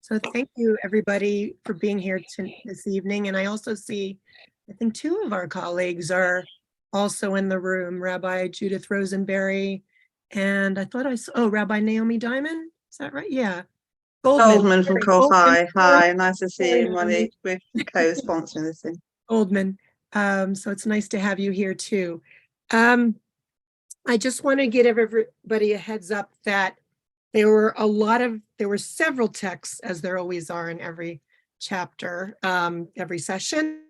So thank you, everybody, for being here this evening. And I also see, I think two of our colleagues are also in the room, Rabbi Judith Rosenberry, and I thought I saw, Rabbi Naomi Diamond. Is that right? Yeah. Goldman from Kol Chai. Hi, nice to see you, Monique. Monique. We're co-sponsoring this thing. Goldman. So it's nice to have you here too. I just want to give everybody a heads up that there were several texts, as there always are in every chapter, every session.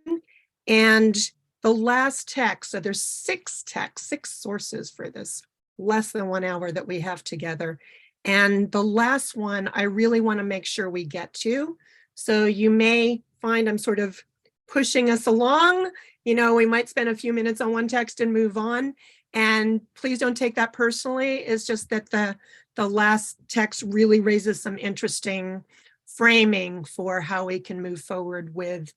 And the last text, so there's 6 texts, 6 sources for this less than 1 hour that we have together. And the last one, I really want to make sure we get to. So you may find I'm sort of pushing us along. You know, we might spend a few minutes on one text and move on. And please don't take that personally. It's just that the last text really raises some interesting framing for how we can move forward with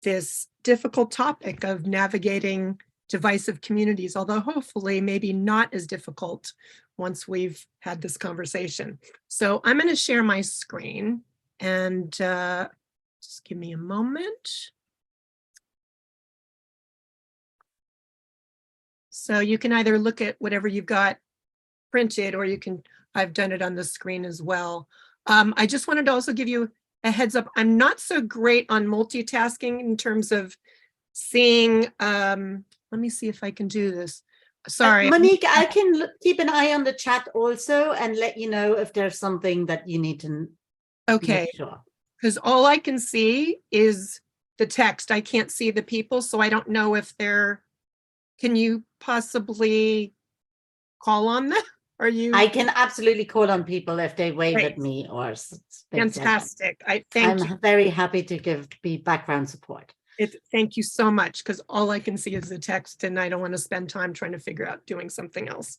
this difficult topic of navigating divisive communities, although hopefully maybe not as difficult once we've had this conversation. So I'm going to share my screen and just give me a moment. So you can either look at whatever you've got printed, or I've done it on the screen as well. I just wanted to also give you a heads up. I'm not so great on multitasking in terms of seeing, let me see if I can do this. Sorry. Monique, I can keep an eye on the chat also and let you know if there's something that you need to Okay, because all I can see is the text. I can't see the people, so I don't know if can you possibly call on them? I can absolutely call on people if they wave at me or fantastic. I'm very happy to be background support. Thank you so much, because all I can see is the text and I don't want to spend time trying to figure out doing something else.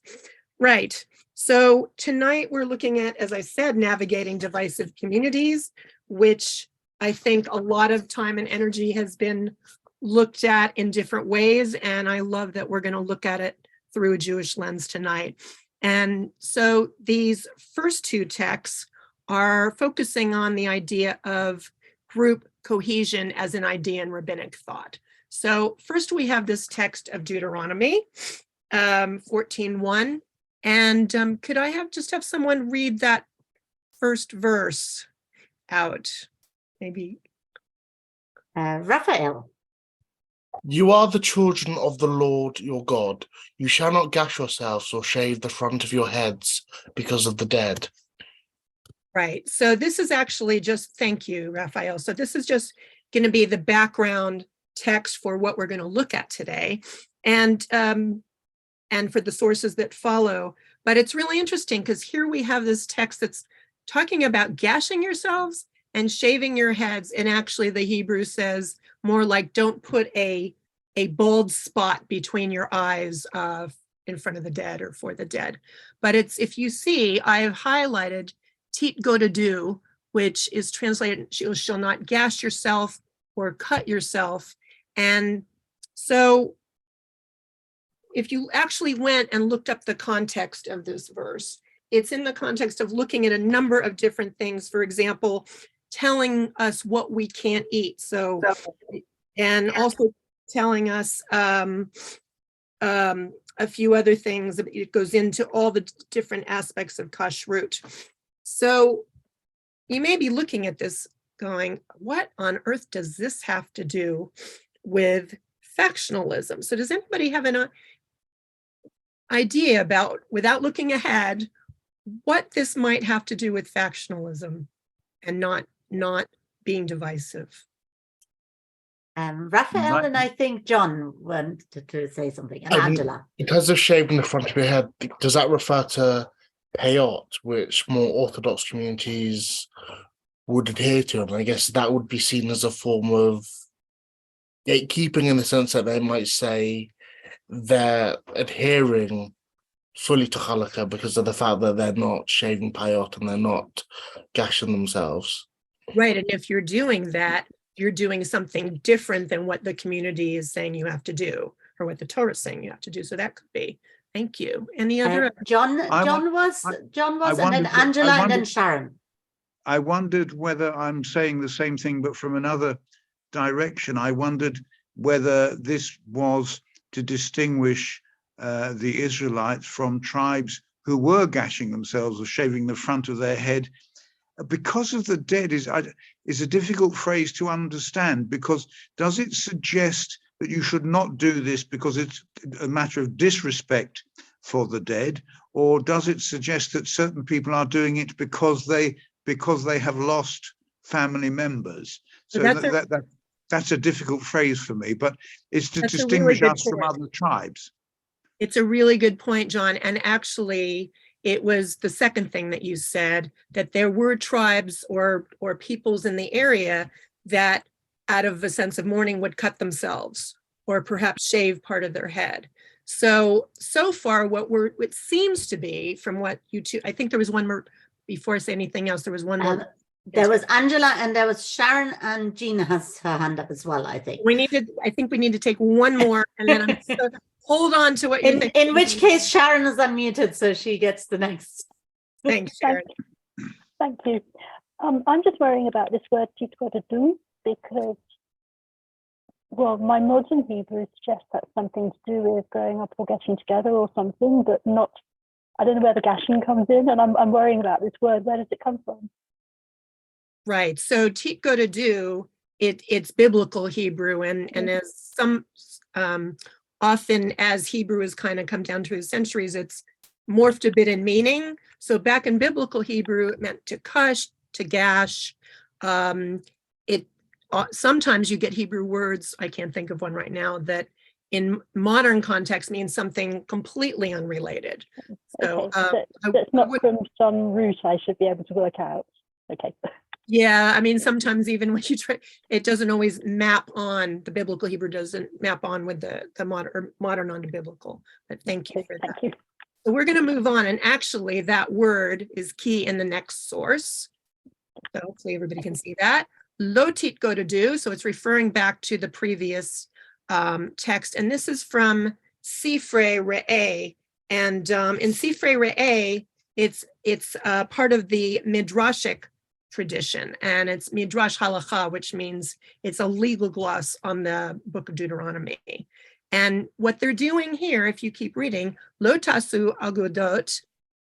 Right. So tonight we're looking at, as I said, navigating divisive communities, which I think a lot of time and energy has been looked at in different ways. And I love that we're going to look at it through a Jewish lens tonight. And so these first 2 texts are focusing on the idea of group cohesion as an idea in rabbinic thought. So first we have this text of Deuteronomy 14:1. And could I just have someone read that first verse out? Maybe. Raphael. You are the children of the Lord your God. You shall not gash yourselves or shave the front of your heads because of the dead. Right. So this is actually just, thank you, Raphael. So this is just going to be the background text for what we're going to look at today, and for the sources that follow. But it's really interesting because here we have this text that's talking about gashing yourselves and shaving your heads. And actually the Hebrew says more like, don't put a bald spot between your eyes in front of the dead or for the dead. But it's, if you see, I have highlighted tit go to do, which is translated, you shall not gash yourself or cut yourself. And so if you actually went and looked up the context of this verse, it's in the context of looking at a number of different things. For example, telling us what we can't eat. So, and also telling us a few other things. It goes into all the different aspects of kashrut. So you may be looking at this going, what on earth does this have to do with factionalism? So does anybody have an idea about, without looking ahead, what this might have to do with factionalism and not being divisive? Raphael and I think John wanted to say something, and Angela. Because of shaving the front of your head, does that refer to peyot, which more Orthodox communities would adhere to? And I guess that would be seen as a form of gatekeeping, in the sense that they might say they're adhering fully to Halakha because of the fact that they're not shaving peyot and they're not gashing themselves. Right, and if you're doing that, you're doing something different than what the community is saying you have to do, or what the Torah is saying you have to do. So that could be. Thank you. Any other? John was, and then Angela, and then Sharon. I wondered whether I'm saying the same thing, but from another direction. I wondered whether this was to distinguish the Israelites from tribes who were gashing themselves or shaving the front of their head. Because of the dead is a difficult phrase to understand, because does it suggest that you should not do this because it's a matter of disrespect for the dead, or does it suggest that certain people are doing it because they have lost family members? So that's a difficult phrase for me, but it's to distinguish us from other tribes. It's a really good point, John. And actually, it was the second thing that you said, that there were tribes or peoples in the area that, out of a sense of mourning, would cut themselves or perhaps shave part of their head. So far, it seems to be from what you two, I think there was one more, before I say anything else, there was one more. There was Angela, and there was Sharon, and Gina has her hand up as well, I think. I think we need to take one more, and then I'm so, hold on to what you think. In which case, Sharon is unmuted, so she gets the next. Thanks, Sharon. Thank you. I'm just worrying about this word "titkotadu" because, well, my modern Hebrew suggests that's something to do with growing up or getting together or something, but not. I don't know where the gashing comes in, and I'm worrying about this word. Where does it come from? Right. So titkotadu, it's biblical Hebrew, and as some often as Hebrew has kind of come down through the centuries, it's morphed a bit in meaning. So back in biblical Hebrew, it meant to cush, to gash. Sometimes you get Hebrew words, I can't think of one right now, that in modern context means something completely unrelated. So that's not from some root I should be able to work out. Okay. Yeah, I mean, sometimes even when you try, it doesn't always map on, the biblical Hebrew doesn't map on with the modern onto biblical, but thank you for that. Thank you. So we're going to move on, and actually that word is key in the next source. So hopefully everybody can see that. Lo titkotadu, so it's referring back to the previous text, and this is from Sifrei Re'eh, and in Sifrei Re'eh, it's part of the Midrashic tradition, and it's Midrash Halacha, which means it's a legal gloss on the book of Deuteronomy. And what they're doing here, if you keep reading, Lo tasu agodot,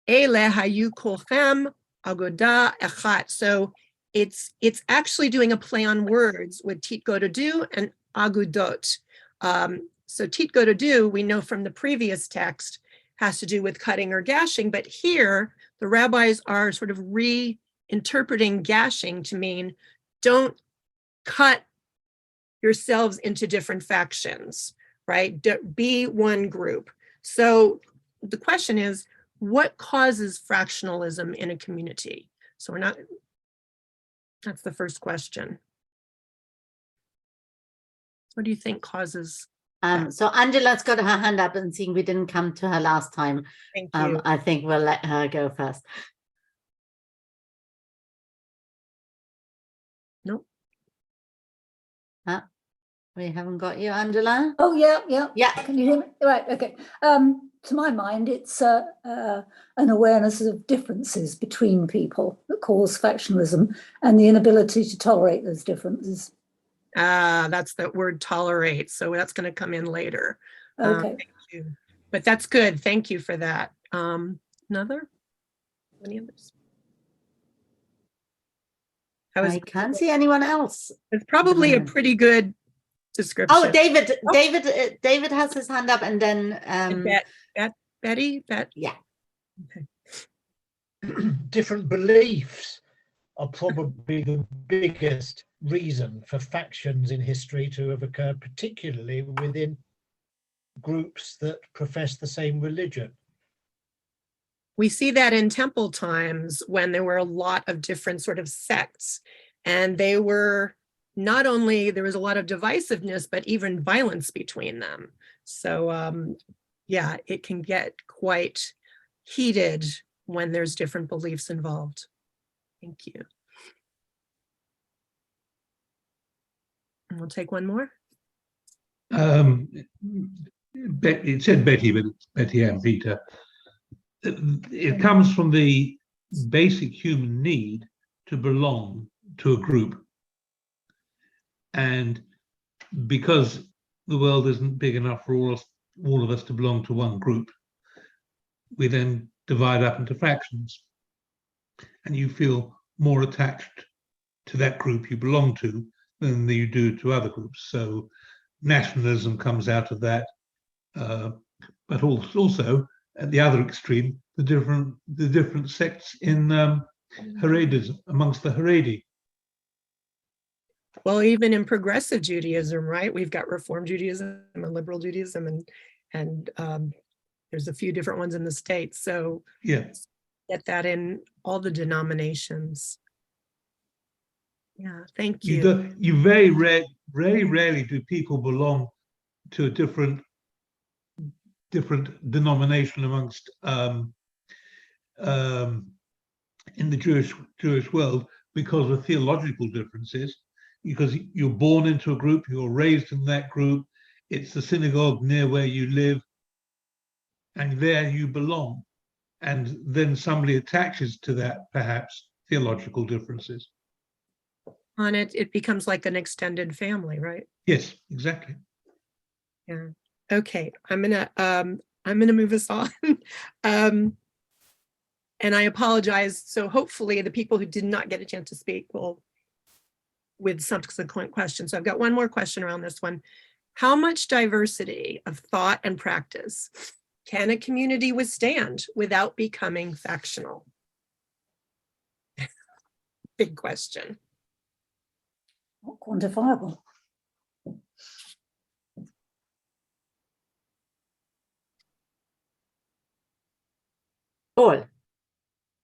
ele hayu kolchem agoda echat. So it's actually doing a play on words with titkotadu and agudot. So titkotadu, we know from the previous text, has to do with cutting or gashing, but here the rabbis are sort of reinterpreting gashing to mean don't cut yourselves into different factions, right? Be one group. So the question is, what causes fractionalism in a community? So that's the first question. What do you think causes? So Angela's got her hand up, and seeing we didn't come to her last time, Thank you. I think we'll let her go first. Nope. We haven't got you, Angela. Oh, yeah. Yeah. Can you hear me? Right, okay. To my mind, it's an awareness of differences between people that cause factionalism and the inability to tolerate those differences. That's the word tolerate. So that's going to come in later. Okay. Thank you. But that's good. Thank you for that. Another? Any others? I can't see anyone else. It's probably a pretty good description. Oh, David has his hand up, and then Betty? Yeah. Okay. Different beliefs are probably the biggest reason for factions in history to have occurred, particularly within groups that profess the same religion. We see that in temple times when there were a lot of different sort of sects, and they were not only, there was a lot of divisiveness, but even violence between them. So yeah, it can get quite heated when there's different beliefs involved. Thank you. And we'll take one more. It said Betty, but it's Betty and Peter. It comes from the basic human need to belong to a group. And because the world isn't big enough for all of us to belong to one group, we then divide up into fractions. And you feel more attached to that group you belong to than you do to other groups. So nationalism comes out of that, but also at the other extreme, the different sects in Haredism, amongst the Haredi. Well, even in progressive Judaism, right? We've got Reform Judaism and Liberal Judaism, and there's a few different ones in the States. So Yeah, get that in all the denominations. Yeah, thank you. you very rarely do people belong to a different denomination amongst in the Jewish world because of theological differences. Because you're born into a group, you're raised in that group, it's the synagogue near where you live, and there you belong. And then somebody attaches to that, perhaps, theological differences. On it, it becomes like an extended family, right? Yes, exactly. Yeah. Okay, I'm gonna move us on. And I apologize. So hopefully the people who did not get a chance to speak will with subsequent questions. So I've got one more question around this one. How much diversity of thought and practice can a community withstand without becoming factional? Big question. Not quantifiable. Paul.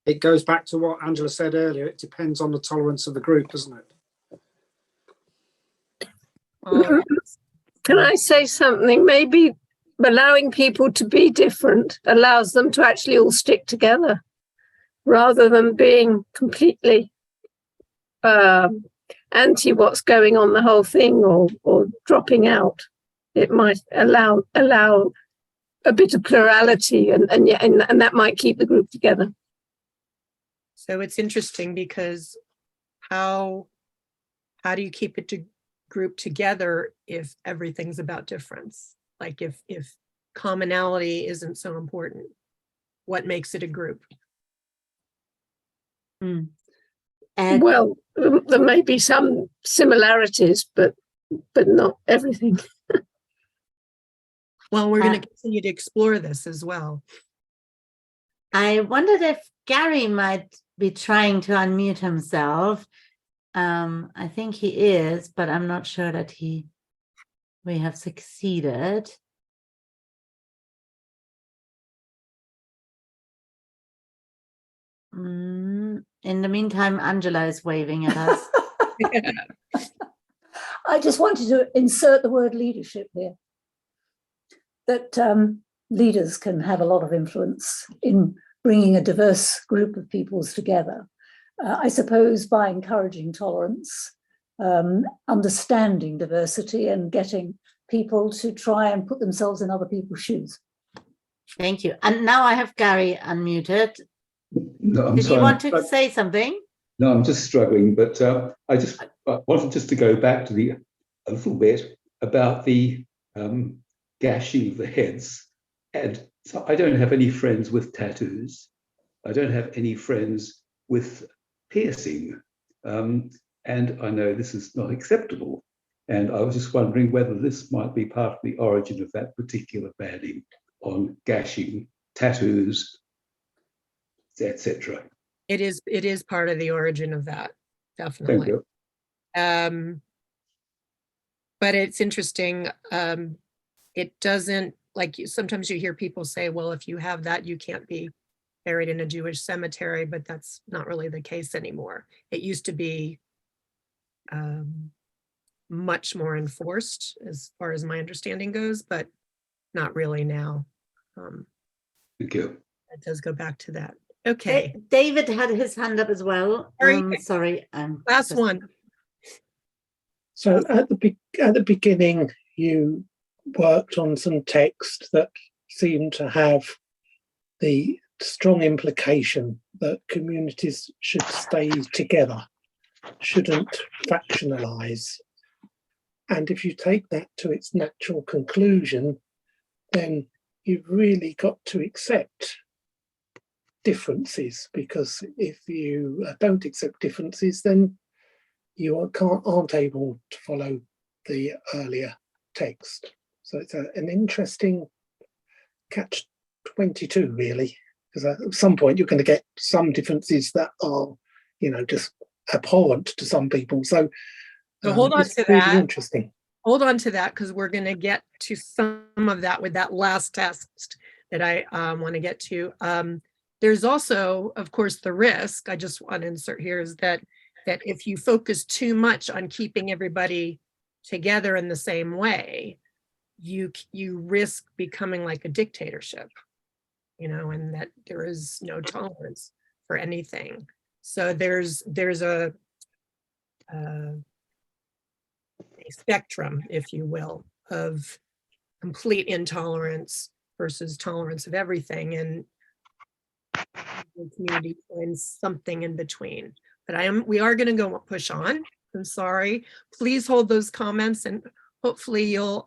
It goes back to what Angela said earlier. It depends on the tolerance of the group, doesn't it? Can I say something? Maybe allowing people to be different allows them to actually all stick together rather than being completely anti what's going on the whole thing or dropping out. It might allow a bit of plurality and that might keep the group together. So it's interesting because how do you keep it to group together if everything's about difference? Like if commonality isn't so important, what makes it a group? And Well, there may be some similarities, but not everything. Well, we're going to continue to explore this as well. I wondered if Gary might be trying to unmute himself. I think he is, but I'm not sure that we have succeeded. In the meantime, Angela is waving at us. I just wanted to insert the word leadership here. That leaders can have a lot of influence in bringing a diverse group of peoples together. I suppose by encouraging tolerance, understanding diversity and getting people to try and put themselves in other people's shoes. Thank you. And now I have Gary unmuted. No, Did you want to say something? No, I'm just struggling, but I just wanted just to go back to a little bit about the gashing of the heads. And so I don't have any friends with tattoos. I don't have any friends with piercing. And I know this is not acceptable. And I was just wondering whether this might be part of the origin of that particular banning on gashing, tattoos, etc. It is part of the origin of that, definitely. Thank you. But it's interesting. It doesn't, like, sometimes you hear people say, well, if you have that, you can't be buried in a Jewish cemetery, but that's not really the case anymore. It used to be much more enforced as far as my understanding goes, but not really now. Thank you. It does go back to that. Okay. David had his hand up as well. Sorry. Last one. So at the beginning, you worked on some text that seemed to have the strong implication that communities should stay together, shouldn't factionalize. And if you take that to its natural conclusion, then you've really got to accept differences, because if you don't accept differences, then you aren't able to follow the earlier text. So it's an interesting catch-22, really, because at some point you're going to get some differences that are, just abhorrent to some people. So hold on it's to really that. interesting. Hold on to that, because we're going to get to some of that with that last text that I want to get to. There's also, of course, the risk, I just want to insert here, is that if you focus too much on keeping everybody together in the same way, you risk becoming like a dictatorship, and that there is no tolerance for anything. So there's a spectrum, if you will, of complete intolerance versus tolerance of everything, and the community finds something in between. But we are going to go push on. I'm sorry. Please hold those comments, and hopefully you'll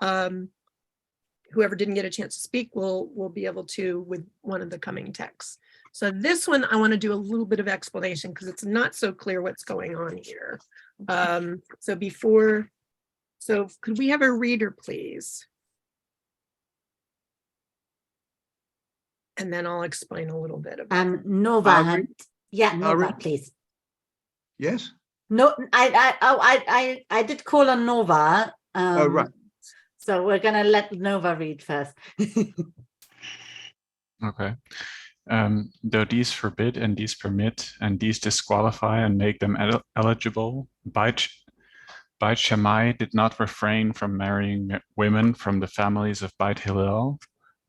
whoever didn't get a chance to speak will be able to with one of the coming texts. So this one I want to do a little bit of explanation because it's not so clear what's going on here. So could we have a reader, please? And then I'll explain a little bit about Nova. Nova, please. Yes. No, I did call on Nova. Oh, right. So we're gonna let Nova read first. Okay. Though these forbid and these permit and these disqualify and make them eligible, Beit Shammai did not refrain from marrying women from the families of Beit Hillel,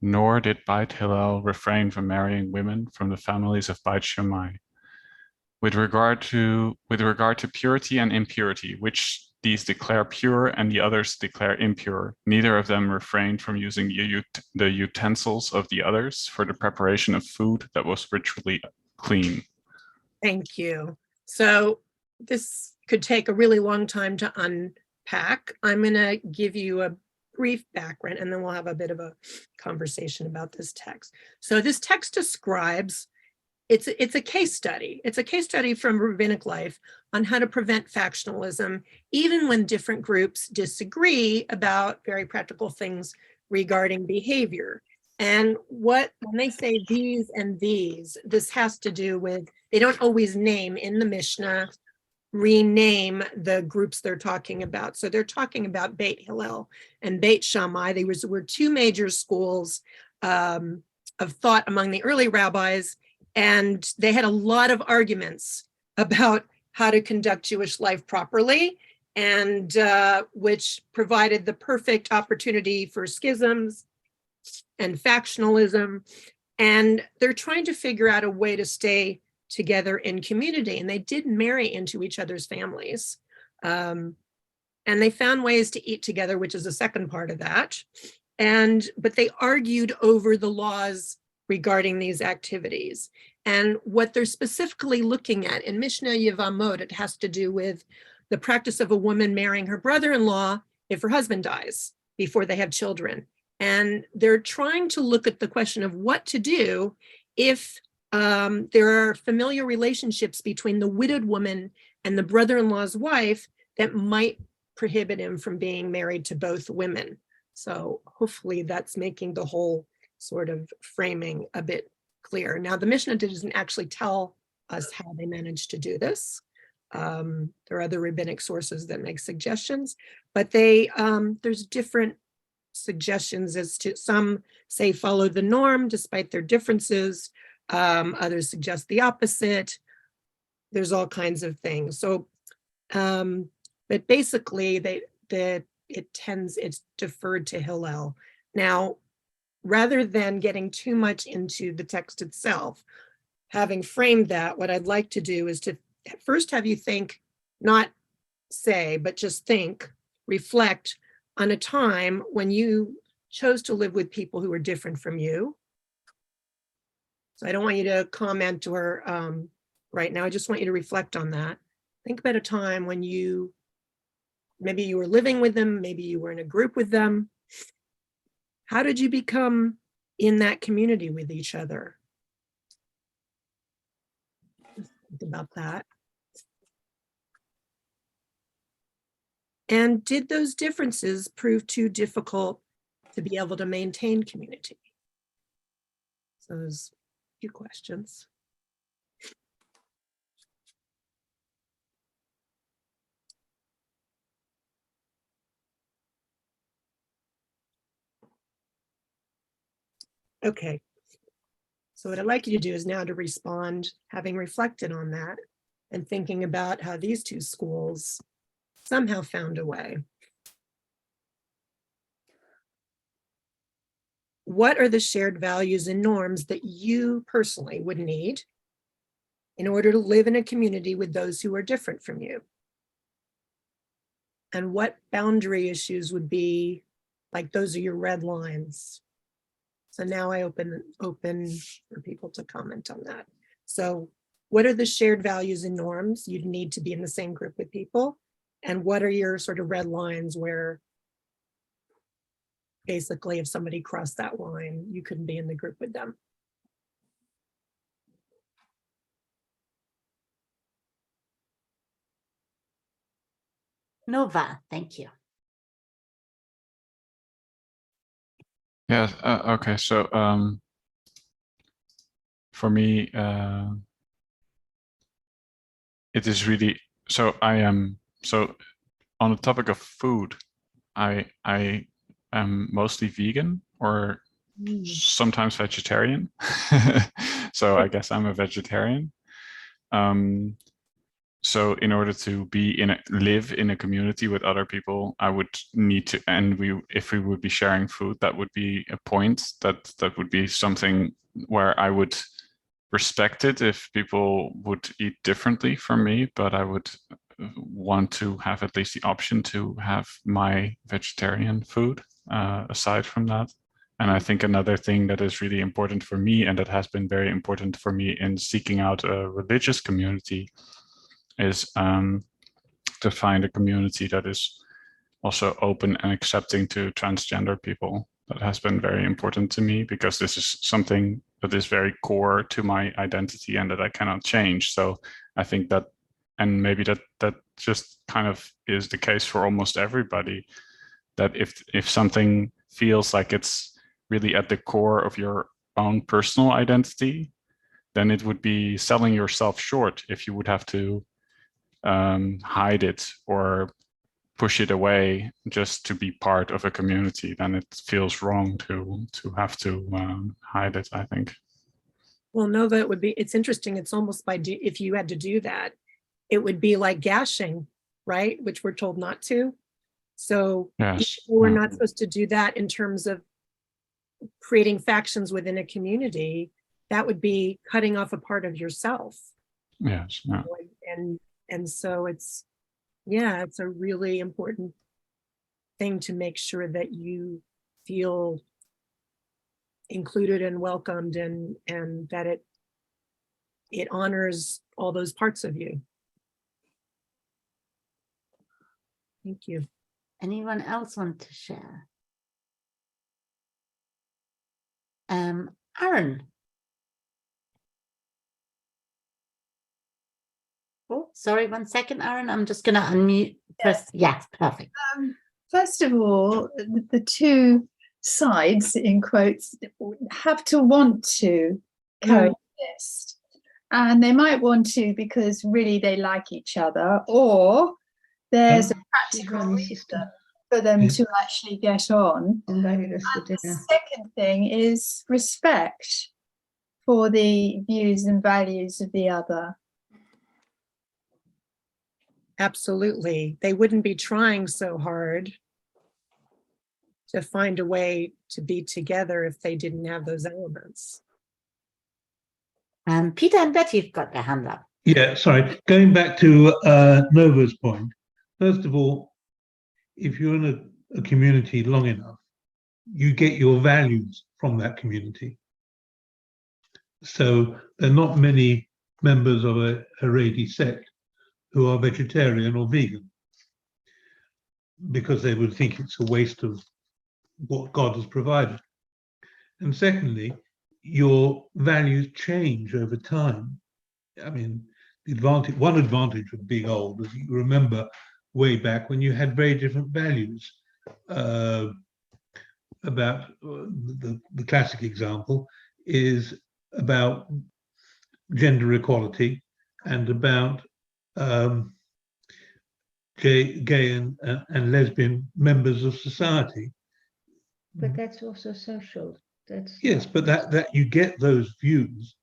nor did Beit Hillel refrain from marrying women from the families of Beit Shammai. With regard to purity and impurity, which these declare pure and the others declare impure, neither of them refrained from using the utensils of the others for the preparation of food that was ritually clean. Thank you. So this could take a really long time to unpack. I'm going to give you a brief background, and then we'll have a bit of a conversation about this text. So this text describes, it's a case study. It's a case study from rabbinic life on how to prevent factionalism, even when different groups disagree about very practical things regarding behavior. And when they say these and these, this has to do with, they don't always name in the Mishnah, rename the groups they're talking about. So they're talking about Beit Hillel and Beit Shammai. They were two major schools of thought among the early rabbis, and they had a lot of arguments about how to conduct Jewish life properly, and which provided the perfect opportunity for schisms and factionalism. And they're trying to figure out a way to stay together in community. And they did marry into each other's families. And they found ways to eat together, which is the second part of that. But they argued over the laws regarding these activities. And what they're specifically looking at in Mishnah Yevamot, it has to do with the practice of a woman marrying her brother-in-law if her husband dies before they have children. And they're trying to look at the question of what to do if there are familiar relationships between the widowed woman and the brother-in-law's wife that might prohibit him from being married to both women. So hopefully that's making the whole sort of framing a bit clear. Now, the Mishnah doesn't actually tell us how they managed to do this. There are other rabbinic sources that make suggestions, but there's different suggestions as to, some say follow the norm despite their differences. Others suggest the opposite. There's all kinds of things. So, but basically it's deferred to Hillel. Now, rather than getting too much into the text itself, having framed that, what I'd like to do is to first have you think, not say, but just think, reflect on a time when you chose to live with people who were different from you. So I don't want you to comment or right now. I just want you to reflect on that. Think about a time when maybe you were living with them, maybe you were in a group with them. How did you become in that community with each other? Think about that. And did those differences prove too difficult to be able to maintain community? So there's a few questions. Okay. So what I'd like you to do is now to respond, having reflected on that and thinking about how these two schools somehow found a way. What are the shared values and norms that you personally would need in order to live in a community with those who are different from you? And what boundary issues would be like, those are your red lines? So now I open for people to comment on that. So what are the shared values and norms you'd need to be in the same group with people? And what are your sort of red lines where basically if somebody crossed that line, you couldn't be in the group with them? Nova, thank you. Yeah, okay, so for me, it is really, so on the topic of food, I am mostly vegan or sometimes vegetarian. So I guess I'm a vegetarian. So in order to live in a community with other people, I would need to, and if we would be sharing food, that would be a point that would be something where I would respect it if people would eat differently from me, but I would want to have at least the option to have my vegetarian food aside from that. And I think another thing that is really important for me, and that has been very important for me in seeking out a religious community, is to find a community that is also open and accepting to transgender people. That has been very important to me because this is something that is very core to my identity and that I cannot change. So I think that, and maybe that just kind of is the case for almost everybody, that if something feels like it's really at the core of your own personal identity, then it would be selling yourself short if you would have to hide it or push it away just to be part of a community. Then it feels wrong to have to hide it, I think. Well, Nova, it's interesting. It's almost if you had to do that, it would be like gashing, right? Which we're told not to. So yes. We're not supposed to do that in terms of creating factions within a community. That would be cutting off a part of yourself. Yes. Yeah. And so it's a really important thing to make sure that you feel included and welcomed and that it honors all those parts of you. Thank you. Anyone else want to share? Aaron. Oh, sorry, 1 second, Aaron. I'm just going to unmute. Press. Yes, perfect. First of all, the two sides, in quotes, have to want to coexist. And they might want to because really they like each other, or there's a practical reason for them to actually get on. And the second thing is respect for the views and values of the other. Absolutely. They wouldn't be trying so hard to find a way to be together if they didn't have those elements. Peter and Betty have got their hand up. Yeah, sorry. Going back to Nova's point, first of all, if you're in a community long enough, you get your values from that community. So there are not many members of a Haredi sect who are vegetarian or vegan, because they would think it's a waste of what God has provided. And secondly, your values change over time. I mean, one advantage of being old is you remember way back when you had very different values. About the classic example is about gender equality and about gay and lesbian members of society. But that's also social. That's yes, but that you get those views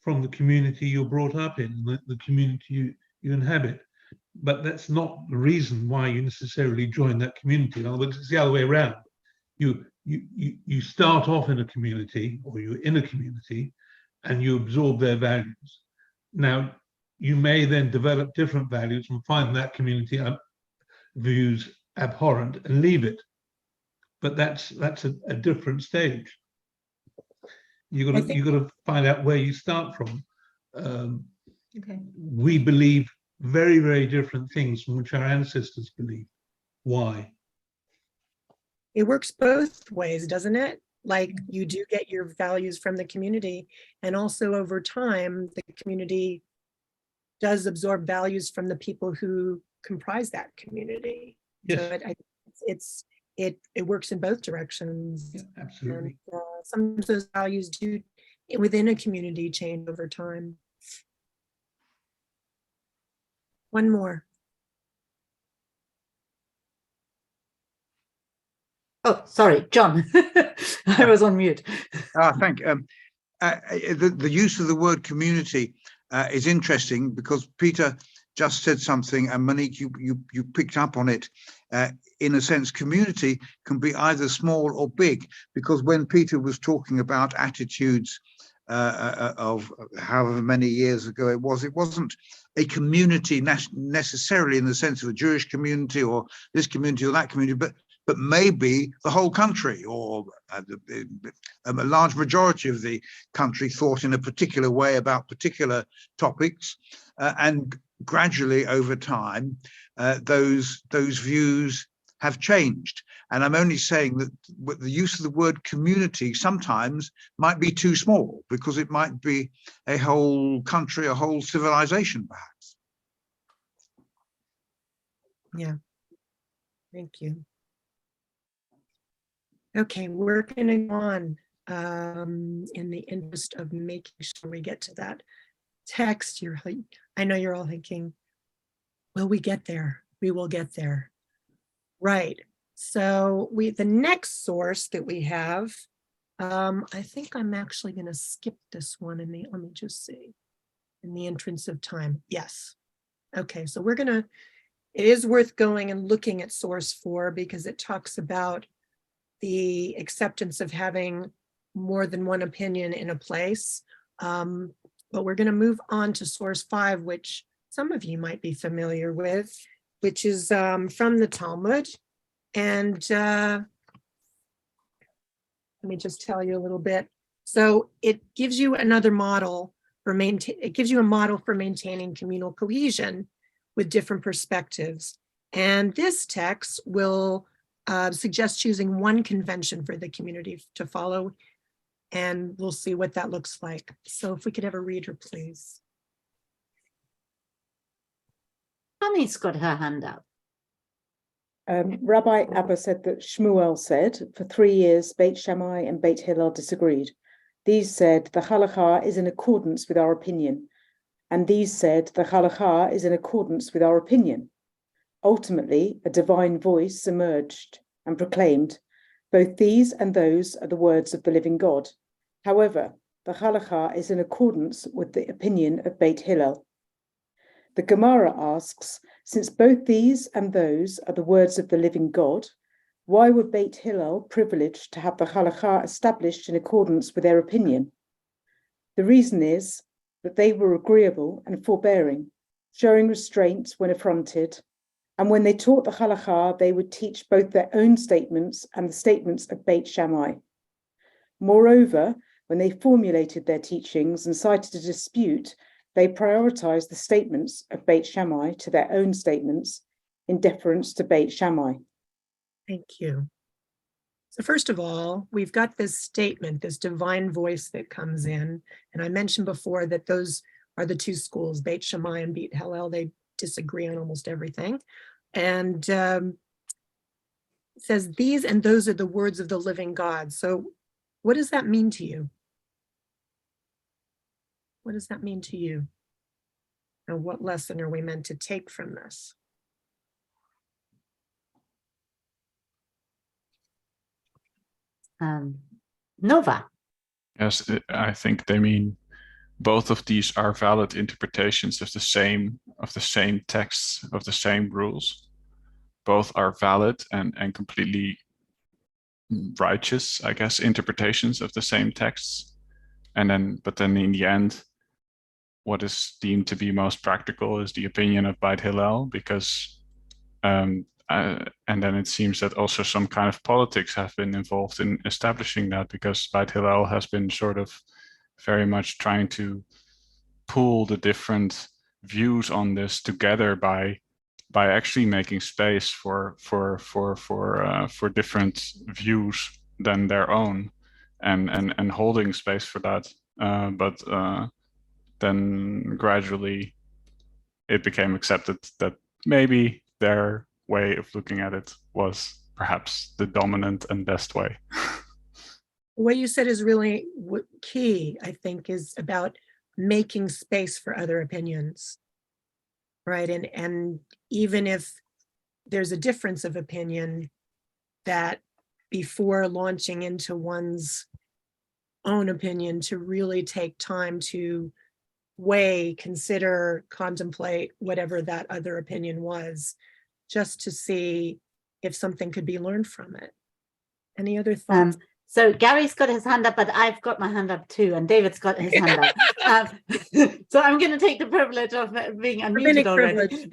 from the community you're brought up in, the community you inhabit. But that's not the reason why you necessarily join that community. In other words, it's the other way around. You start off in a community, or you're in a community, and you absorb their values. Now, you may then develop different values and find that community views abhorrent and leave it. But that's a different stage. You got to find out where you start from. okay. We believe very, very different things from which our ancestors believed. Why? It works both ways, doesn't it? Like, you do get your values from the community, and also over time, the community does absorb values from the people who comprise that community. Yes. So it works in both directions. Yeah, absolutely. And, sometimes those values do within a community change over time. One more. Oh, sorry, John. I was on mute. Thank you. The use of the word community is interesting, because Peter just said something, and Monique, you picked up on it. In a sense, community can be either small or big, because when Peter was talking about attitudes of however many years ago it wasn't a community necessarily in the sense of a Jewish community or this community or that community, but maybe the whole country, or a large majority of the country thought in a particular way about particular topics, and gradually over time those views have changed. And I'm only saying that the use of the word community sometimes might be too small, because it might be a whole country, a whole civilization, perhaps. Yeah, thank you. Okay, we're going to go on in the interest of making sure we get to that text. I know you're all thinking, will we get there? We will get there. Right. So the next source that we have, I think I'm actually going to skip this one let me just see, in the entrance of time. Yes. Okay, so it is worth going and looking at source 4, because it talks about the acceptance of having more than one opinion in a place. But we're going to move on to source 5, which some of you might be familiar with, which is from the Talmud. And let me just tell you a little bit. So it gives you another model for it gives you a model for maintaining communal cohesion with different perspectives. And this text will suggest choosing one convention for the community to follow, and we'll see what that looks like. So if we could have a reader, please. Connie's got her hand up. Rabbi Abba said that Shmuel said, for 3 years, Beit Shammai and Beit Hillel disagreed. These said, the halakha is in accordance with our opinion. And these said, the halakha is in accordance with our opinion. Ultimately, a divine voice emerged and proclaimed, both these and those are the words of the living God. However, the halakha is in accordance with the opinion of Beit Hillel. The Gemara asks, since both these and those are the words of the living God, why were Beit Hillel privileged to have the halakha established in accordance with their opinion? The reason is that they were agreeable and forbearing, showing restraint when affronted, and when they taught the halakha, they would teach both their own statements and the statements of Beit Shammai. Moreover, When they formulated their teachings and cited a dispute, they prioritized the statements of Beit Shammai to their own statements in deference to Beit Shammai. Thank you. So first of all, we've got this statement, this divine voice that comes in. And I mentioned before that those are the two schools, Beit Shammai and Beit Hillel. They disagree on almost everything. And it says, these and those are the words of the living God. So what does that mean to you? What does that mean to you? And what lesson are we meant to take from this? Nova. Yes, I think they mean both of these are valid interpretations of the same texts, of the same rules. Both are valid and completely righteous, I guess, interpretations of the same texts. But then in the end, what is deemed to be most practical is the opinion of Beit Hillel, because and then it seems that also some kind of politics have been involved in establishing that, because Beit Hillel has been sort of very much trying to pull the different views on this together by actually making space for different views than their own, and holding space for that. But then gradually it became accepted that maybe their way of looking at it was perhaps the dominant and best way. What you said is really key, I think, is about making space for other opinions, right? And even if there's a difference of opinion, that before launching into one's own opinion, to really take time to weigh, consider, contemplate whatever that other opinion was, just to see if something could be learned from it. Any other thoughts? So Gary's got his hand up, but I've got my hand up too, and David's got his hand up. So I'm going to take the privilege of being unmuted already.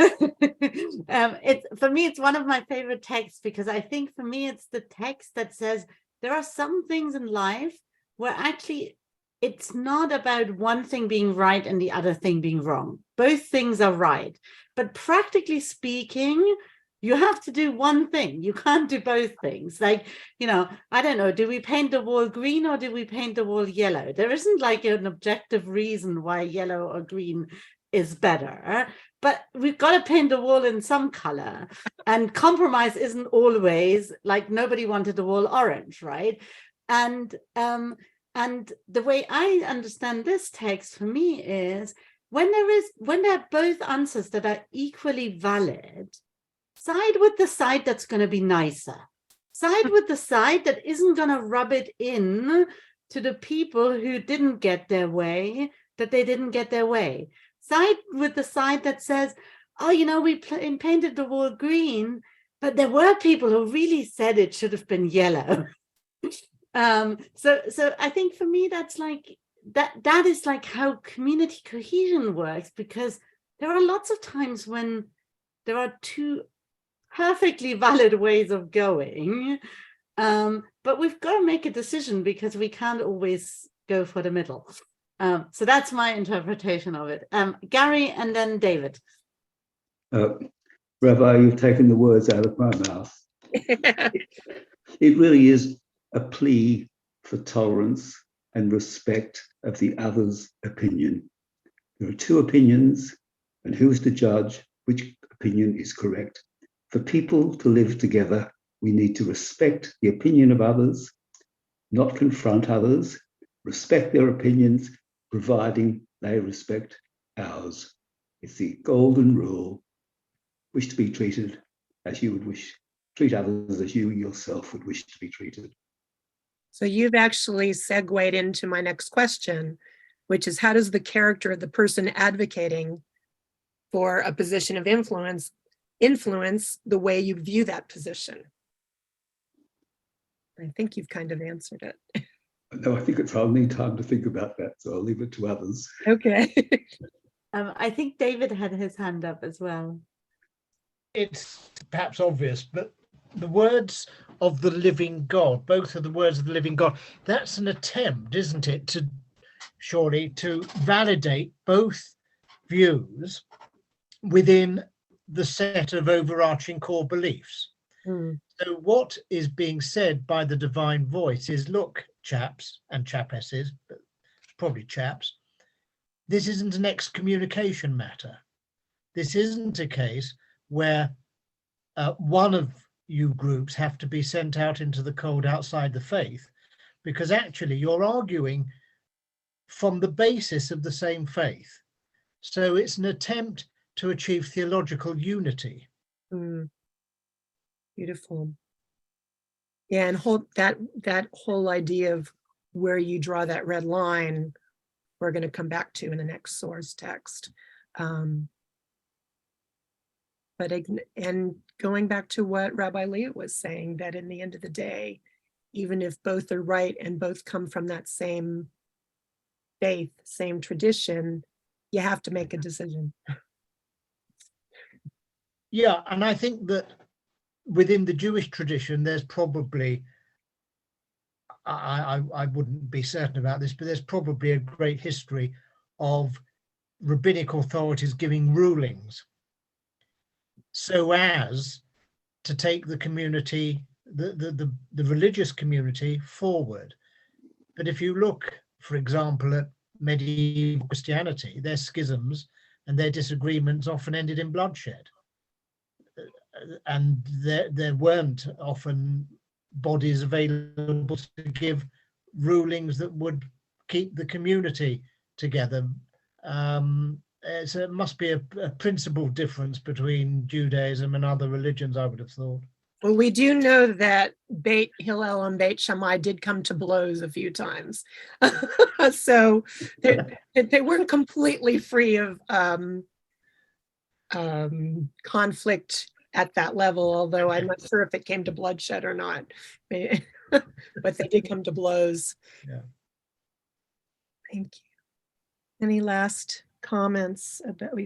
For me, it's one of my favorite texts, because I think for me, it's the text that says there are some things in life where actually it's not about one thing being right and the other thing being wrong. Both things are right. But practically speaking, you have to do one thing. You can't do both things. Like, I don't know, do we paint the wall green or do we paint the wall yellow? There isn't like an objective reason why yellow or green is better, but we've got to paint the wall in some color. And compromise isn't always like nobody wanted the wall orange, right? And the way I understand this text for me is when there are both answers that are equally valid, side with the side that's going to be nicer. Side with the side that isn't going to rub it in to the people who didn't get their way, that they didn't get their way. Side with the side that says, oh, we painted the wall green, but there were people who really said it should have been yellow. So I think for me, that's like, that is like how community cohesion works, because there are lots of times when there are two perfectly valid ways of going, but we've got to make a decision because we can't always go for the middle. So that's my interpretation of it. Gary and then David. Rabbi, you've taken the words out of my mouth. It really is a plea for tolerance and respect of the other's opinion. There are two opinions, and who is to judge which opinion is correct? For people to live together, we need to respect the opinion of others, not confront others, respect their opinions, providing they respect ours. It's the golden rule: wish to be treated as you would wish, treat others as you yourself would wish to be treated. So you've actually segued into my next question, which is, how does the character of the person advocating for a position of influence the way you view that position? I think you've kind of answered it. No, I think I'll need time to think about that, so I'll leave it to others. Okay. I think David had his hand up as well. It's perhaps obvious, but the words of the living God, both are the words of the living God. That's an attempt, isn't it, to surely to validate both views within the set of overarching core beliefs. So what is being said by the divine voice is, look, chaps and chapesses, but probably chaps, this isn't an excommunication matter. This isn't a case where one of you groups have to be sent out into the cold outside the faith, because actually you're arguing from the basis of the same faith. So it's an attempt to achieve theological unity. Beautiful. Yeah, and that whole idea of where you draw that red line, we're going to come back to in the next source text. But going back to what Rabbi Leah was saying, that in the end of the day, even if both are right and both come from that same faith, same tradition, you have to make a decision. Yeah, and I think that within the Jewish tradition, there's probably, I wouldn't be certain about this, but there's probably a great history of rabbinic authorities giving rulings so as to take the community, the religious community forward. But if you look, for example, at medieval Christianity, their schisms and their disagreements often ended in bloodshed. And there weren't often bodies available to give rulings that would keep the community together. So it must be a principal difference between Judaism and other religions, I would have thought. Well, we do know that Beit Hillel and Beit Shammai did come to blows a few times. So they weren't completely free of conflict at that level, although I'm not sure if it came to bloodshed or not. But they did come to blows. Yeah. Thank you. Any last comments about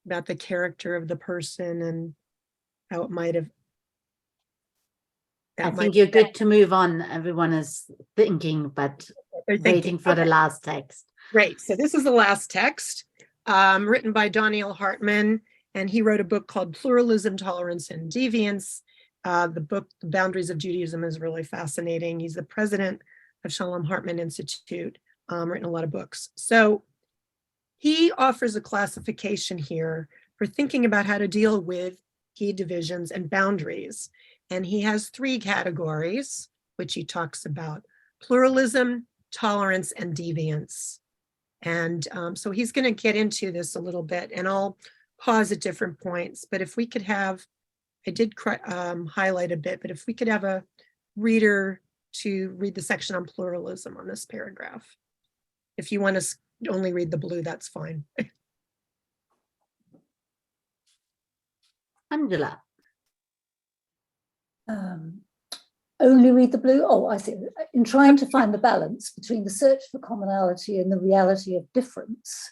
about the character of the person and how it might have? I think you're good to move on. Everyone is thinking, but waiting for the last text. Great. So this is the last text, written by Daniel Hartman, and he wrote a book called Pluralism, Tolerance, and Deviance. The book, The Boundaries of Judaism, is really fascinating. He's the president of Shalom Hartman Institute, written a lot of books. So he offers a classification here for thinking about how to deal with key divisions and boundaries. And he has 3 categories, which he talks about: pluralism, tolerance, and deviance. And so he's going to get into this a little bit, and I'll pause at different points. But if we could have, I did highlight a bit, but if we could have a reader to read the section on pluralism on this paragraph. If you want to only read the blue, that's fine. Angela. Only read the blue? Oh, I see. In trying to find the balance between the search for commonality and the reality of difference,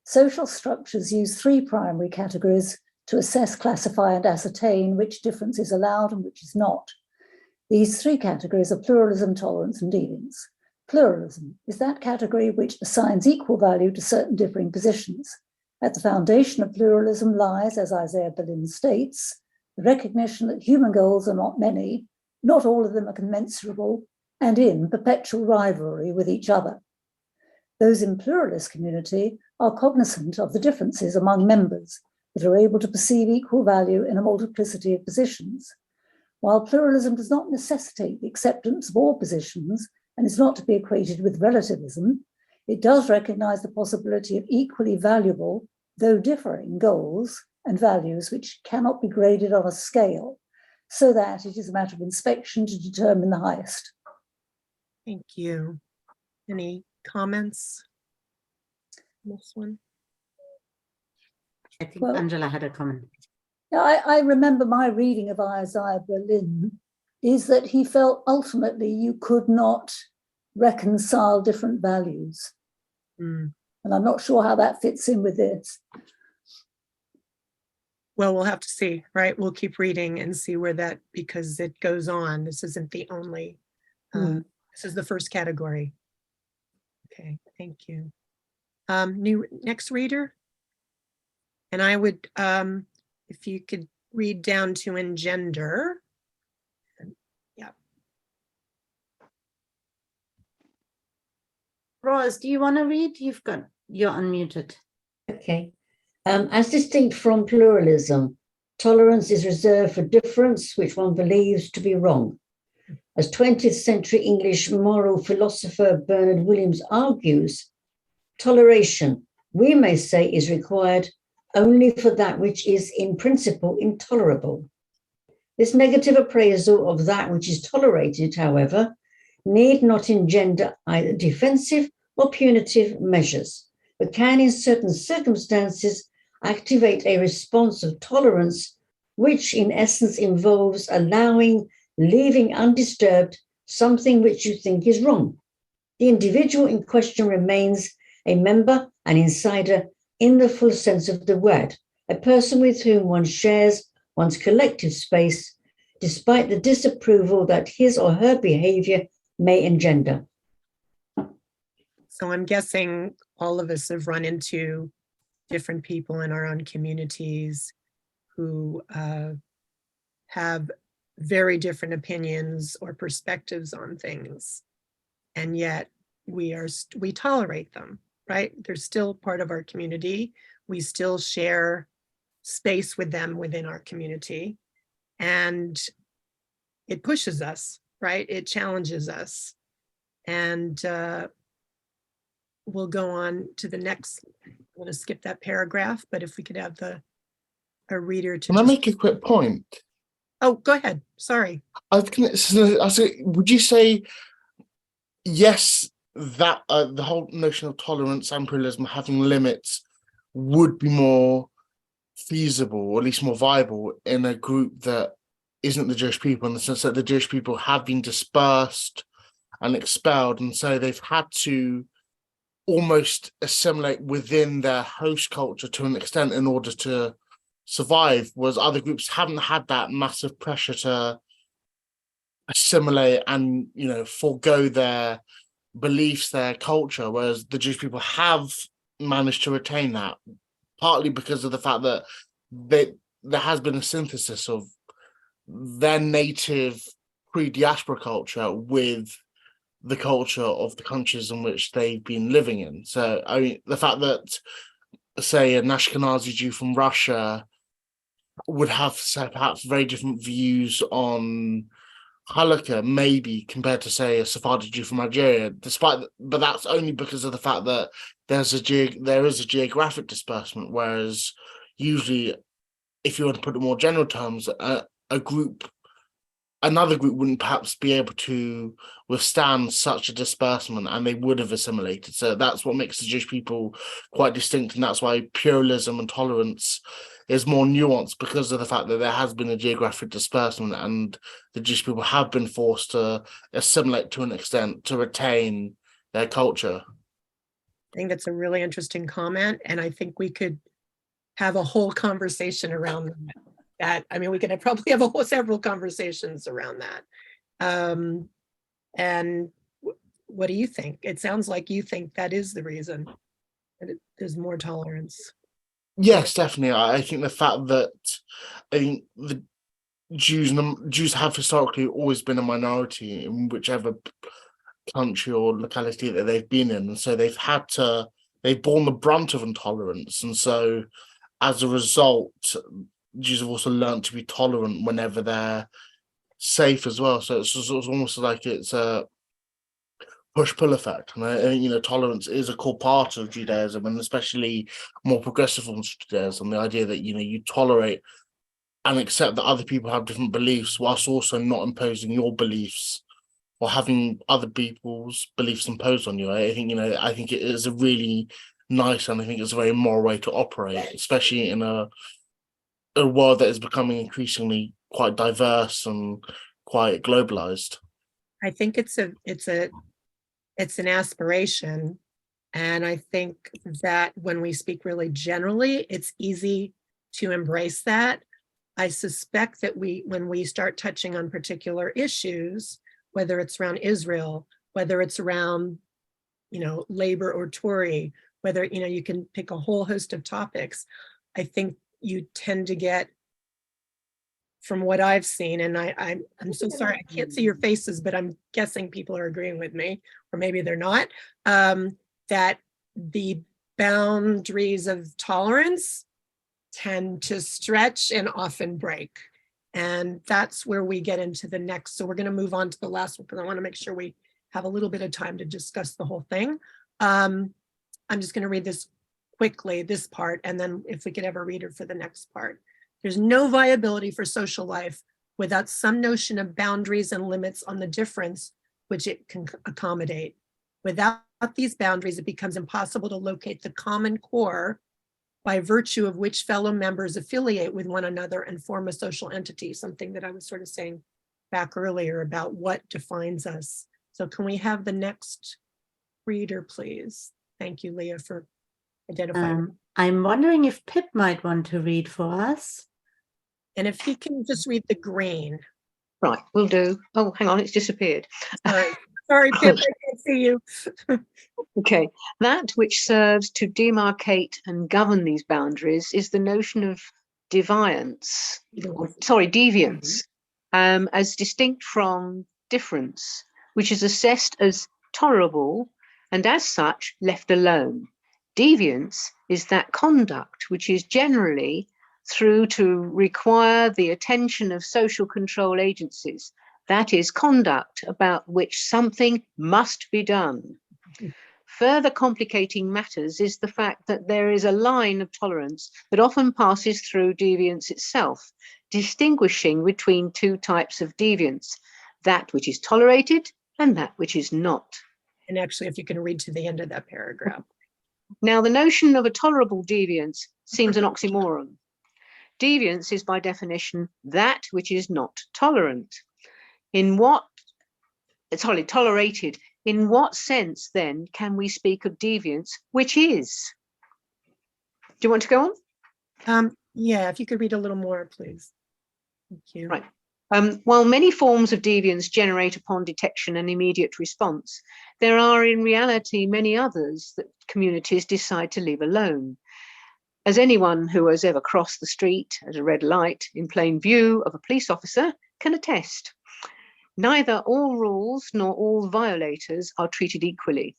social structures use 3 primary categories to assess, classify, and ascertain which difference is allowed and which is not. These 3 categories are pluralism, tolerance, and deviance. Pluralism is that category which assigns equal value to certain differing positions. At the foundation of pluralism lies, as Isaiah Berlin states, the recognition that human goals are not many, not all of them are commensurable, and in perpetual rivalry with each other. Those in pluralist community are cognizant of the differences among members, but are able to perceive equal value in a multiplicity of positions. While pluralism does not necessitate the acceptance of all positions and is not to be equated with relativism, it does recognize the possibility of equally valuable, though differing, goals and values which cannot be graded on a scale, so that it is a matter of inspection to determine the highest. Thank you. Any comments on this one? I think Angela had a comment. I remember my reading of Isaiah Berlin is that he felt ultimately you could not reconcile different values. And I'm not sure how that fits in with this. well, we'll have to see, right? We'll keep reading and see where that, because it goes on. This isn't the only, this is the first category. Okay, thank you. Next reader. And I would, if you could read down to engender. Yeah. Roz, do you want to read? You're unmuted. Okay. As distinct from pluralism, tolerance is reserved for difference which one believes to be wrong. As 20th century English moral philosopher Bernard Williams argues, toleration, we may say, is required only for that which is in principle intolerable. This negative appraisal of that which is tolerated, however, need not engender either defensive or punitive measures, but can in certain circumstances activate a response of tolerance, which in essence involves leaving undisturbed something which you think is wrong. The individual in question remains a member, an insider, in the full sense of the word, a person with whom one shares one's collective space, despite the disapproval that his or her behavior may engender. So I'm guessing all of us have run into different people in our own communities who have very different opinions or perspectives on things, and yet we tolerate them, right? They're still part of our community. We still share space with them within our community, and it pushes us, right? It challenges us. And we'll go on to the next. I'm going to skip that paragraph, but if we could have a reader to. Can I make a quick point? Oh, go ahead. Sorry. Would you say yes, that the whole notion of tolerance and pluralism having limits would be more feasible, or at least more viable, in a group that isn't the Jewish people, in the sense that the Jewish people have been dispersed and expelled, and so they've had to almost assimilate within their host culture to an extent in order to survive, whereas other groups haven't had that massive pressure to assimilate and, forego their beliefs, their culture, whereas the Jewish people have managed to retain that, partly because of the fact that there has been a synthesis of their native pre-diaspora culture with the culture of the countries in which they've been living in. So, I mean, the fact that, say, an Ashkenazi Jew from Russia would have perhaps very different views on Halakha, maybe, compared to, say, a Sephardi Jew from Algeria, but that's only because of the fact that there is a geographic disbursement, whereas usually, if you want to put it in more general terms, another group wouldn't perhaps be able to withstand such a disbursement, and they would have assimilated. So that's what makes the Jewish people quite distinct, and that's why pluralism and tolerance is more nuanced, because of the fact that there has been a geographic disbursement and the Jewish people have been forced to assimilate to an extent to retain their culture. I think that's a really interesting comment, and I think we could have a whole conversation around that. I mean, we could probably have several conversations around that. And what do you think? It sounds like you think that is the reason that there's more tolerance. Yes, definitely. I think the fact that the Jews have historically always been a minority in whichever country or locality that they've been in, and so they've borne the brunt of intolerance, and so as a result, Jews have also learned to be tolerant whenever they're safe as well. So it's almost like it's a push-pull effect. And I think, tolerance is a core part of Judaism, and especially more progressive forms of Judaism. The idea that, you tolerate and accept that other people have different beliefs, whilst also not imposing your beliefs or having other people's beliefs imposed on you. I think it is a really nice, and I think it's a very moral way to operate, especially in a world that is becoming increasingly quite diverse and quite globalized. I think it's an aspiration, and I think that when we speak really generally, it's easy to embrace that. I suspect that when we start touching on particular issues, whether it's around Israel, whether it's around, labor or Tory, whether, you can pick a whole host of topics, I think you tend to get, from what I've seen, and I'm so sorry, I can't see your faces, but I'm guessing people are agreeing with me, or maybe they're not, that the boundaries of tolerance tend to stretch and often break. And that's where we get into the next. So we're going to move on to the last one, because I want to make sure we have a little bit of time to discuss the whole thing. I'm just going to read this quickly, this part, and then if we could ever read it for the next part. There's no viability for social life without some notion of boundaries and limits on the difference which it can accommodate. Without these boundaries, it becomes impossible to locate the common core by virtue of which fellow members affiliate with one another and form a social entity, something that I was sort of saying back earlier about what defines us. So can we have the next reader, please? Thank you, Leah, for identifying. I'm wondering if Pip might want to read for us. And if he can just read the green. Right, will do. Oh, hang on, it's disappeared. Sorry, Pip, I can't see you. Okay, that which serves to demarcate and govern these boundaries is the notion of deviance, deviance, as distinct from difference, which is assessed as tolerable and as such left alone. Deviance is that conduct which is generally through to require the attention of social control agencies. That is conduct about which something must be done. Further complicating matters is the fact that there is a line of tolerance that often passes through deviance itself, distinguishing between two types of deviance, that which is tolerated and that which is not. And actually, if you can read to the end of that paragraph. Now, the notion of a tolerable deviance seems an oxymoron. Deviance is by definition that which is not tolerant. Tolerated. In what sense then can we speak of deviance, which is? Do you want to go on? Yeah, if you could read a little more, please. Thank you. Right. While many forms of deviance generate upon detection and immediate response, there are in reality many others that communities decide to leave alone. As anyone who has ever crossed the street at a red light in plain view of a police officer can attest, neither all rules nor all violators are treated equally.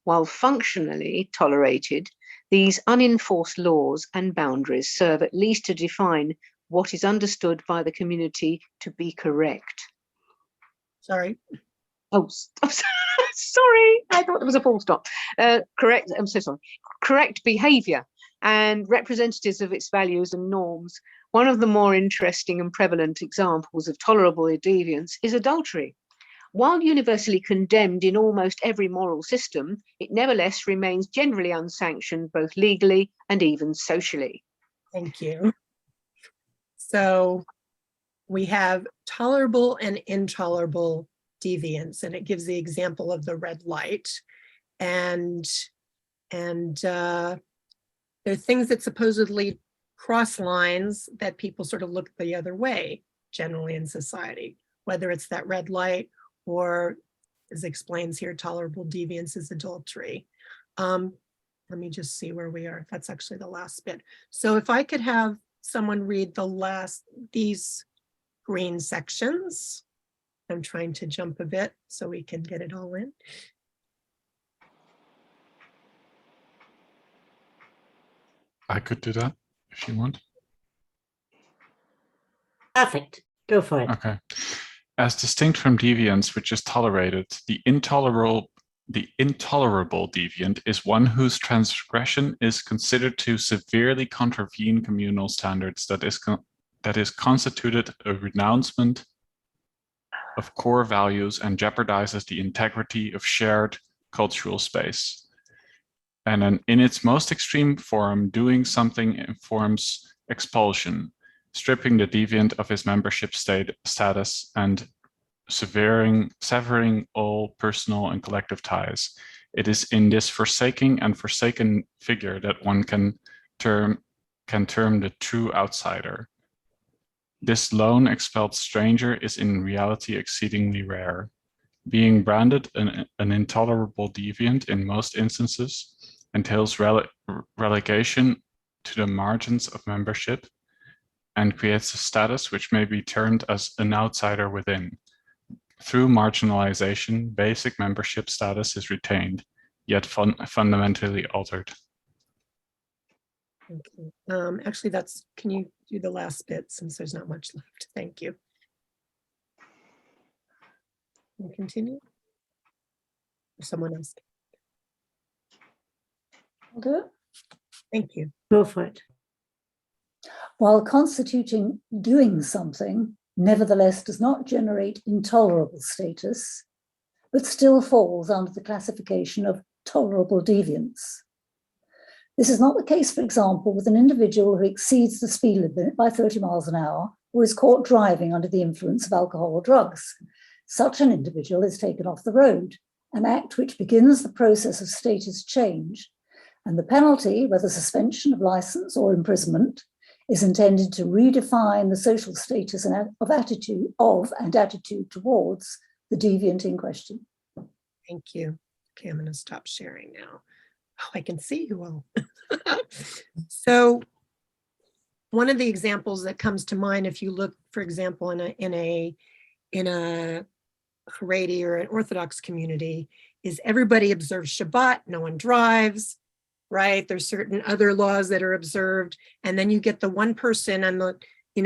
While functionally tolerated, these unenforced laws and boundaries serve at least to define what is understood by the community to be correct. Sorry. Oh, sorry. I thought there was a full stop. Correct. I'm so sorry. Correct behavior and representatives of its values and norms. One of the more interesting and prevalent examples of tolerable deviance is adultery. While universally condemned in almost every moral system, it nevertheless remains generally unsanctioned, both legally and even socially. Thank you. So we have tolerable and intolerable deviance, and it gives the example of the red light. And there are things that supposedly cross lines that people sort of look the other way, generally in society, whether it's that red light or, as explains here, tolerable deviance is adultery. Let me just see where we are. That's actually the last bit. So if I could have someone read these green sections. I'm trying to jump a bit so we can get it all in. I could do that if you want. Perfect. Go for it. Okay. As distinct from deviance, which is tolerated, the intolerable deviant is one whose transgression is considered to severely contravene communal standards, that is constituted a renouncement of core values and jeopardizes the integrity of shared cultural space. And in its most extreme form, doing something informs expulsion, stripping the deviant of his membership status and severing all personal and collective ties. It is in this forsaken figure that one can term can term the true outsider. This lone expelled stranger is in reality exceedingly rare. Being branded an intolerable deviant in most instances entails relegation to the margins of membership and creates a status which may be termed as an outsider within. Through marginalization, basic membership status is retained, yet fundamentally altered. Thank you. Actually, can you do the last bit since there's not much left? Thank you. Can you continue? Or someone else? I'll do it. Thank you. Go for it. While constituting doing something, nevertheless does not generate intolerable status, but still falls under the classification of tolerable deviance. This is not the case, for example, with an individual who exceeds the speed limit by 30 miles an hour or is caught driving under the influence of alcohol or drugs. Such an individual is taken off the road, an act which begins the process of status change, and the penalty, whether suspension of license or imprisonment, is intended to redefine the social status and attitude towards the deviant in question. Thank you. Okay, I'm going to stop sharing now. Oh, I can see you all. So one of the examples that comes to mind, if you look, for example, in a Haredi or an Orthodox community, is everybody observes Shabbat, no one drives, right? There's certain other laws that are observed. And then you get the one person on the,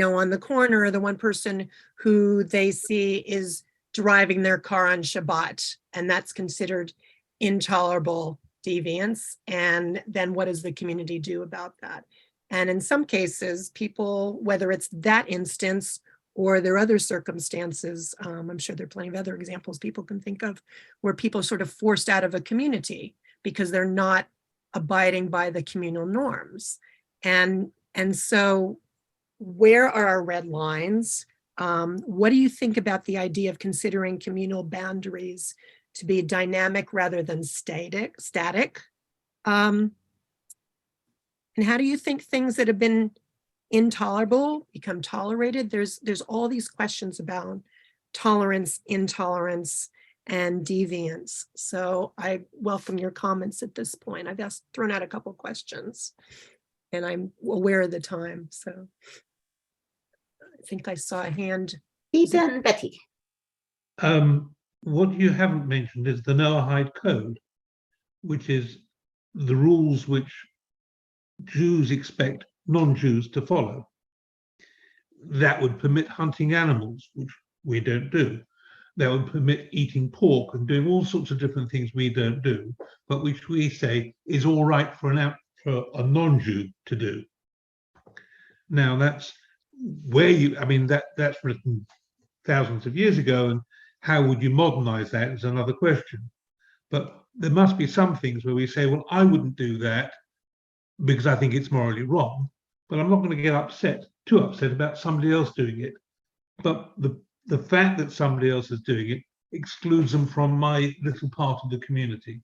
on the corner, the one person who they see is driving their car on Shabbat, and that's considered intolerable deviance. And then what does the community do about that? And in some cases, people, whether it's that instance or there are other circumstances, I'm sure there are plenty of other examples people can think of, where people are sort of forced out of a community because they're not abiding by the communal norms. And so where are our red lines? What do you think about the idea of considering communal boundaries to be dynamic rather than static? And how do you think things that have been intolerable become tolerated? There's all these questions about tolerance, intolerance, and deviance. So I welcome your comments at this point. I've thrown out a couple questions and I'm aware of the time. So I think I saw a hand. Peter and Betty. What you haven't mentioned is the Noahide Code, which is the rules which Jews expect non-Jews to follow. That would permit hunting animals, which we don't do. That would permit eating pork and doing all sorts of different things we don't do, but which we say is all right for a non-Jew to do. Now that's where that's written thousands of years ago, and how would you modernize that is another question. But there must be some things where we say, well, I wouldn't do that because I think it's morally wrong, but I'm not going to get too upset about somebody else doing it. But the fact that somebody else is doing it excludes them from my little part of the community.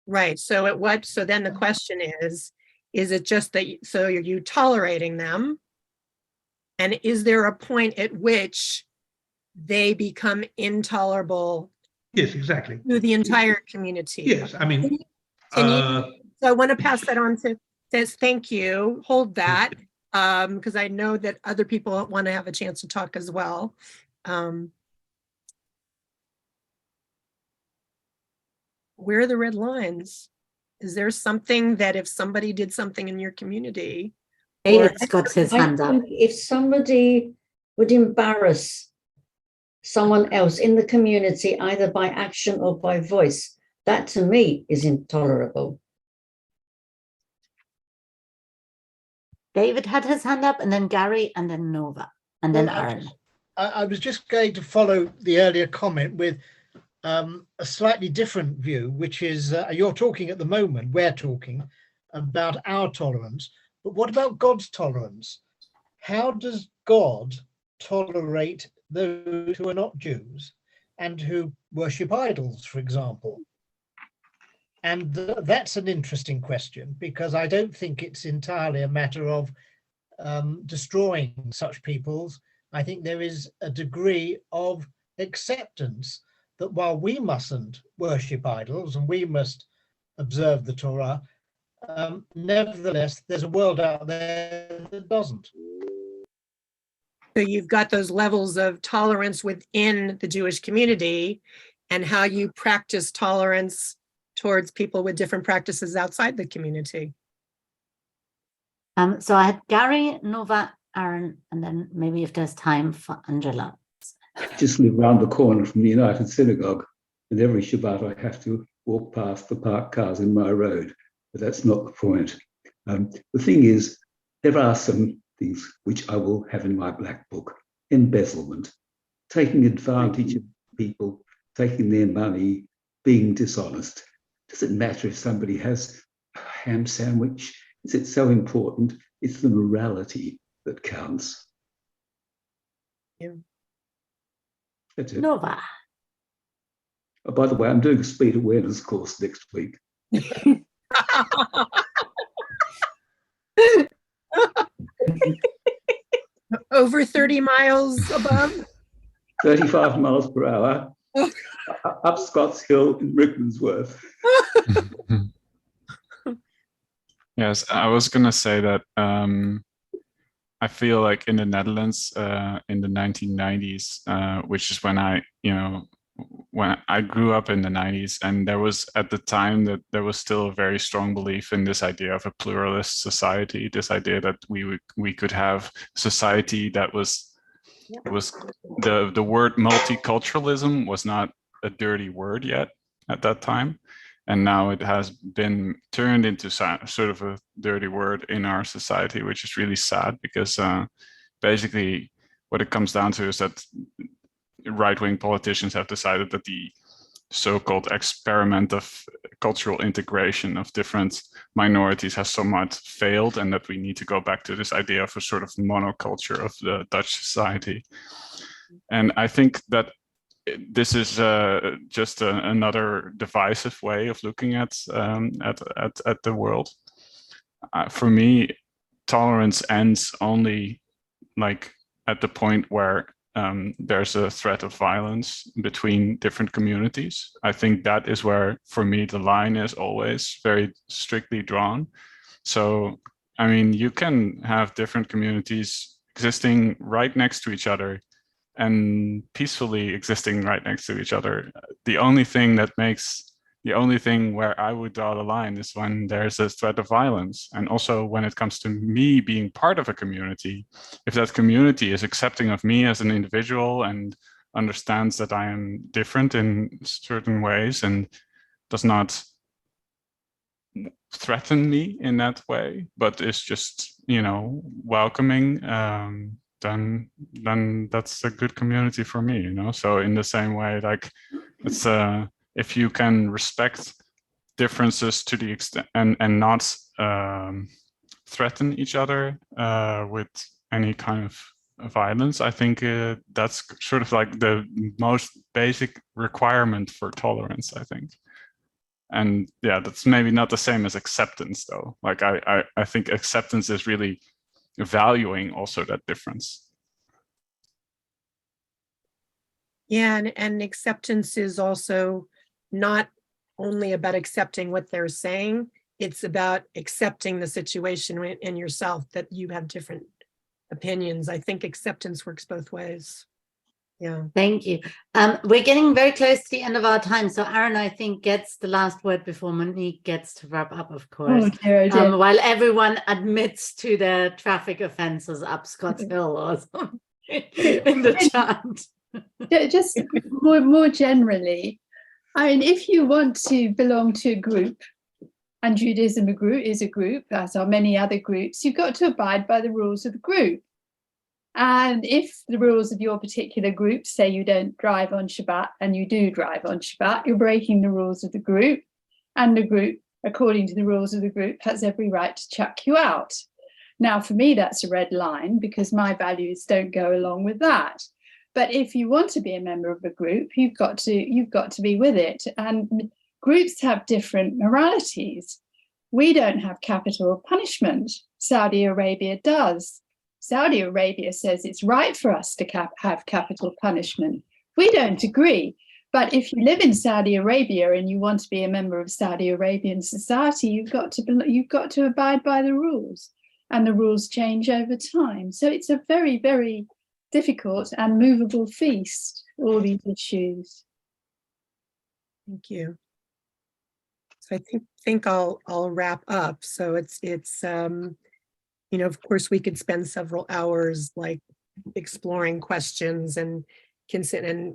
Right. So then the question is it just that, so are you tolerating them? And is there a point at which they become intolerable? Yes, exactly. To the entire community. Yes, I mean, so I want to pass that on to Des. Thank you. Hold that, because I know that other people want to have a chance to talk as well. Where are the red lines? Is there something that if somebody did something in your community? David's got his hand up. If somebody would embarrass someone else in the community, either by action or by voice, that to me is intolerable. David had his hand up, and then Gary, and then Nova, and then Aaron. I was just going to follow the earlier comment with a slightly different view, which is you're talking at the moment, we're talking about our tolerance, but what about God's tolerance? How does God tolerate those who are not Jews and who worship idols, for example? And that's an interesting question, because I don't think it's entirely a matter of destroying such peoples. I think there is a degree of acceptance that while we mustn't worship idols and we must observe the Torah, nevertheless, there's a world out there that doesn't. So you've got those levels of tolerance within the Jewish community and how you practice tolerance towards people with different practices outside the community. So I had Gary, Nova, Aaron, and then maybe if there's time for Angela. I just live round the corner from the United Synagogue, and every Shabbat I have to walk past the parked cars in my road, but that's not the point. The thing is, there are some things which I will have in my black book. Embezzlement, taking advantage of people, taking their money, being dishonest. Does it matter if somebody has a ham sandwich? Is it so important? It's the morality that counts. Yeah. That's it. Nova. Oh, by the way, I'm doing a speed awareness course next week. Over 30 miles above? 35 miles per hour, up Scotts Hill in Rickmansworth. Yes, I was gonna say that I feel like in the Netherlands in the 1990s, which is when I grew up in the 90s, and there was at the time that there was still a very strong belief in this idea of a pluralist society, this idea that we could have society that was the word multiculturalism was not a dirty word yet at that time. And now it has been turned into sort of a dirty word in our society, which is really sad, because basically what it comes down to is that right-wing politicians have decided that the so-called experiment of cultural integration of different minorities has somewhat failed, and that we need to go back to this idea of a sort of monoculture of the Dutch society. And I think that this is just another divisive way of looking at the world. For me, tolerance ends only like at the point where there's a threat of violence between different communities. I think that is where, for me, the line is always very strictly drawn. So, I mean, you can have different communities existing right next to each other and peacefully existing right next to each other. The only thing where I would draw the line is when there's a threat of violence. And also when it comes to me being part of a community, if that community is accepting of me as an individual and understands that I am different in certain ways and does not threaten me in that way, but is just, welcoming, then that's a good community for me, So in the same way, like it's if you can respect differences to the extent and not threaten each other with any kind of violence, I think that's sort of like the most basic requirement for tolerance, I think. And yeah, that's maybe not the same as acceptance, though. Like I think acceptance is really valuing also that difference. Yeah, and acceptance is also not only about accepting what they're saying, it's about accepting the situation in yourself, that you have different opinions. I think acceptance works both ways. Yeah. Thank you. We're getting very close to the end of our time. So Aaron, I think, gets the last word before Monique gets to wrap up, of course. Oh, dear, oh, dear. While everyone admits to their traffic offences up Scotts Hill or something in the chat. Just more generally, I mean, if you want to belong to a group, and Judaism is a group, as are many other groups, you've got to abide by the rules of the group. And if the rules of your particular group say you don't drive on Shabbat and you do drive on Shabbat, you're breaking the rules of the group, and the group, according to the rules of the group, has every right to chuck you out. Now, for me, that's a red line because my values don't go along with that. But if you want to be a member of a group, you've got to be with it. And Groups have different moralities. We don't have capital punishment. Saudi Arabia does. Saudi Arabia says it's right for us to have capital punishment. We don't agree. But if you live in Saudi Arabia and you want to be a member of Saudi Arabian society, you've got to abide by the rules, and the rules change over time. So it's a very, very difficult and movable feast, all these issues. Thank you. So I think I'll wrap up. So it's you know, of course, we could spend several hours like exploring questions and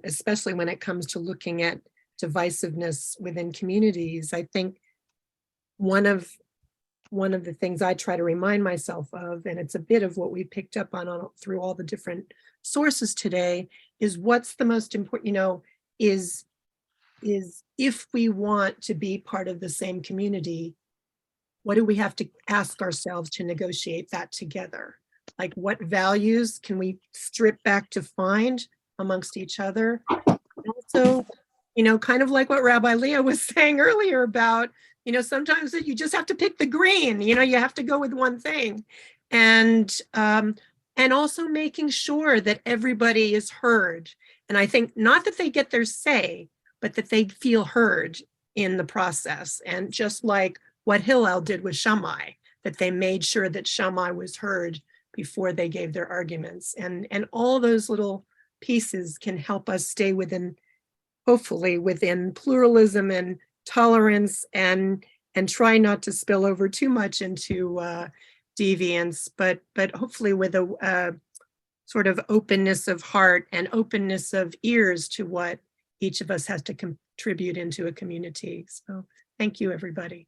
especially when it comes to looking at divisiveness within communities. I think one of the things I try to remind myself of, and it's a bit of what we picked up on through all the different sources today, is what's the most important, you know, is if we want to be part of the same community, what do we have to ask ourselves to negotiate that together? Like, what values can we strip back to find amongst each other? Also, you know, kind of like what Rabbi Leah was saying earlier about, you know, sometimes you just have to pick the green, you know, you have to go with one thing. And also making sure that everybody is heard. And I think not that they get their say, but that they feel heard in the process. And just like what Hillel did with Shammai, that they made sure that Shammai was heard before they gave their arguments. And all those little pieces can help us stay within, hopefully within pluralism and tolerance, and try not to spill over too much into deviance, but hopefully with a sort of openness of heart and openness of ears to what each of us has to contribute into a community. So thank you, everybody.